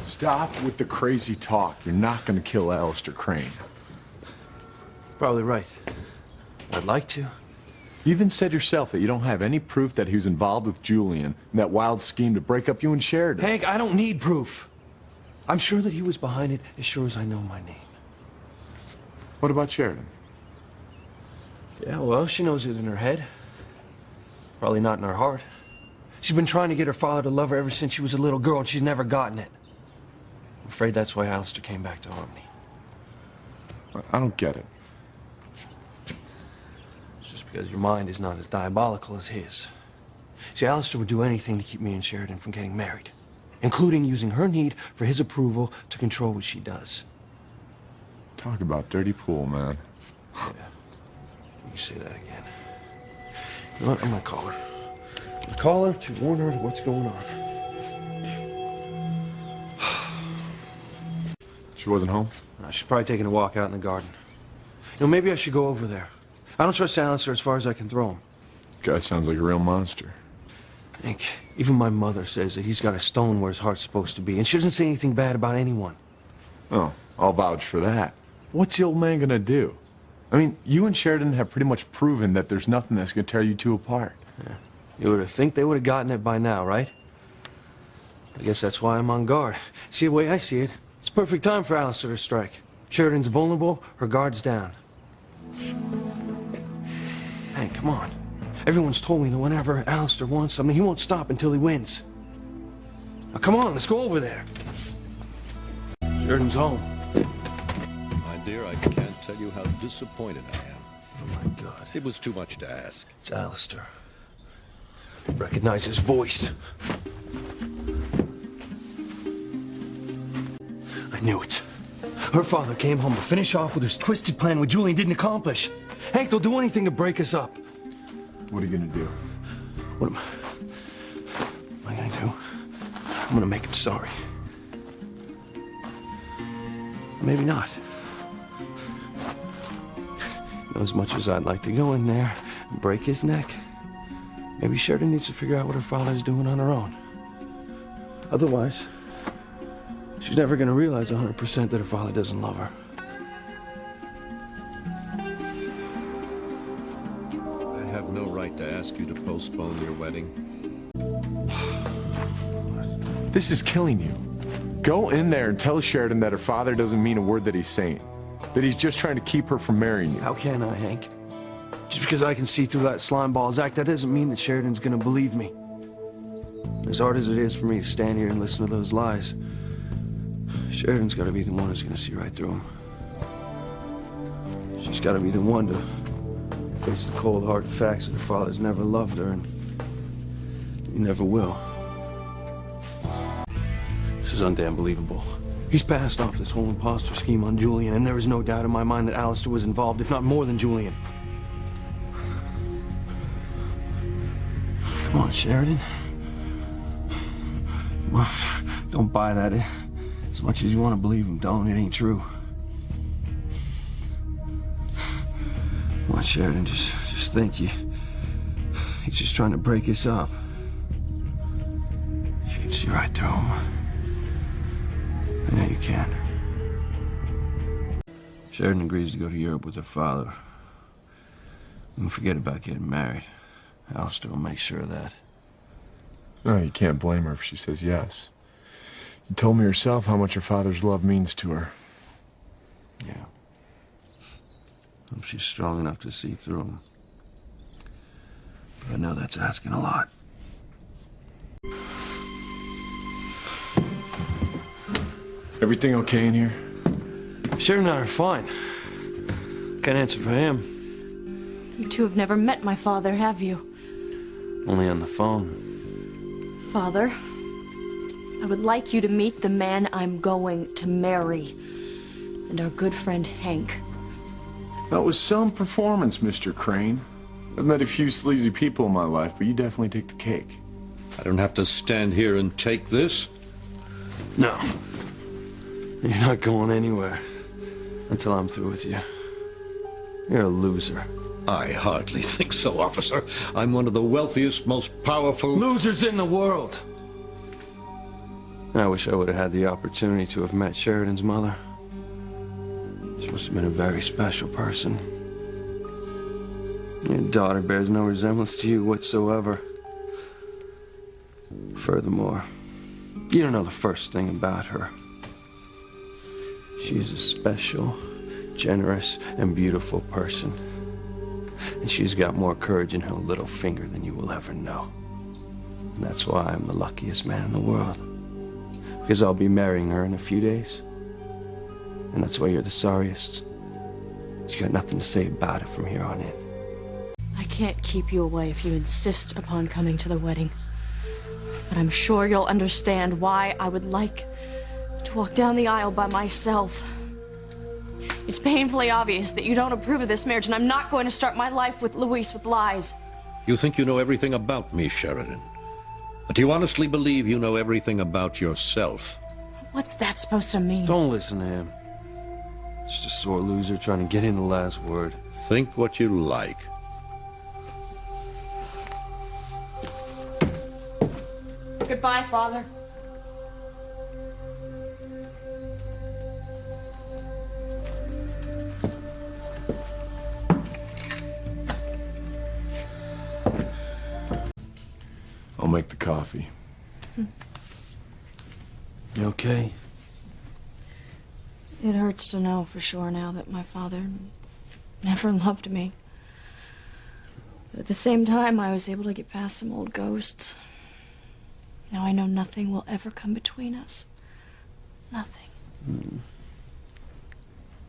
Stop with the crazy talk. You're not gonna kill Alistair Crane. Probably right. I'd like to. You even said yourself that you don't have any proof that he was involved with Julian in that wild scheme to break up you and Sheridan. Hank, I don't need proof. I'm sure that he was behind it as sure as I know my name. What about Sheridan? Yeah, well, she knows it in her head. Probably not in her heart. She's been trying to get her father to love her ever since she was a little girl, and she's never gotten it. I'm afraid that's why Alistair came back to Harmony. I don't get it. It's just because your mind is not as diabolical as his. See, Alistair would do anything to keep me and Sheridan from getting married, including using her need for his approval to control what she does. Talk about dirty pool, man. Yeah. You say that again. You know what? I'm gonna call her. I'm gonna call her to warn her of what's going on. She wasn't home? She's probably taking a walk out in the garden. You know, maybe I should go over there. I don't trust Alistair as far as I can throw him. Guy sounds like a real monster. Hank, even my mother says that he's got a stone where his heart's supposed to be, and she doesn't say anything bad about anyone. Oh, I'll vouch for that. What's the old man gonna do? I mean, you and Sheridan have pretty much proven that there's nothing that's gonna tear you two apart. Yeah. You would think they would have gotten it by now, right? I guess that's why I'm on guard. See, the way I see it, it's perfect time for Alistair to strike. Sheridan's vulnerable, her guard's down. Hank, come on. Everyone's told me that whenever Alistair wants something, he won't stop until he wins. Now, come on, let's go over there. Sheridan's home. My dear, I can't tell you how disappointed I am. Oh, my God. It was too much to ask. It's Alistair. Recognize his voice. I knew it. Her father came home to finish off with his twisted plan what Julian didn't accomplish. Hank, they'll do anything to break us up. What are you gonna do? What am I gonna do? I'm gonna make him sorry. Maybe not. You know, as much as I'd like to go in there and break his neck, maybe Sheridan needs to figure out what her father's doing on her own. Otherwise, she's never gonna realize 100% that her father doesn't love her. I have no right to ask you to postpone your wedding. This is killing you. Go in there and tell Sheridan that her father doesn't mean a word that he's saying. That he's just trying to keep her from marrying you. How can I, Hank? Just because I can see through that slimeball's act, that doesn't mean that Sheridan's gonna believe me. As hard as it is for me to stand here and listen to those lies, Sheridan's gotta be the one who's gonna see right through them. She's gotta be the one to face the cold, hard facts that her father's never loved her, and he never will. This is undamn believable. He's passed off this whole imposter scheme on Julian, and there is no doubt in my mind that Alistair was involved, if not more than Julian. Come on, Sheridan. Come on. Don't buy that. As much as you want to believe him, don't. It ain't true. Come on, Sheridan. Just think. He's just trying to break us up. You can see right through him. I know you can. Sheridan agrees to go to Europe with her father. We can forget about getting married. Alistair will make sure of that. No, you can't blame her if she says yes. You told me yourself how much her father's love means to her. Yeah. Hope she's strong enough to see through him. But I know that's asking a lot. Everything okay in here? Sheridan and I are fine. Can't answer for him. You two have never met my father, have you? Only on the phone. Father, I would like you to meet the man I'm going to marry. And our good friend Hank. That was some performance, Mr. Crane. I've met a few sleazy people in my life, but you definitely take the cake. I don't have to stand here and take this. No. You're not going anywhere until I'm through with you. You're a loser. I hardly think so, officer. I'm one of the wealthiest, most powerful... losers in the world. I wish I would have had the opportunity to have met Sheridan's mother. She must have been a very special person. Your daughter bears no resemblance to you whatsoever. Furthermore, you don't know the first thing about her. She is a special, generous, and beautiful person. And she's got more courage in her little finger than you will ever know. And that's why I'm the luckiest man in the world. Because I'll be marrying her in a few days. And that's why you're the sorriest. You got nothing to say about it from here on in. I can't keep you away if you insist upon coming to the wedding. But I'm sure you'll understand why I would like to walk down the aisle by myself. It's painfully obvious that you don't approve of this marriage, and I'm not going to start my life with Luis with lies. You think you know everything about me, Sheridan. But do you honestly believe you know everything about yourself? What's that supposed to mean? Don't listen to him. Just a sore loser trying to get in the last word. Think what you like. Goodbye, Father. I'll make the coffee. You okay? It hurts to know for sure now that my father never loved me. But at the same time, I was able to get past some old ghosts. Now I know nothing will ever come between us. Nothing.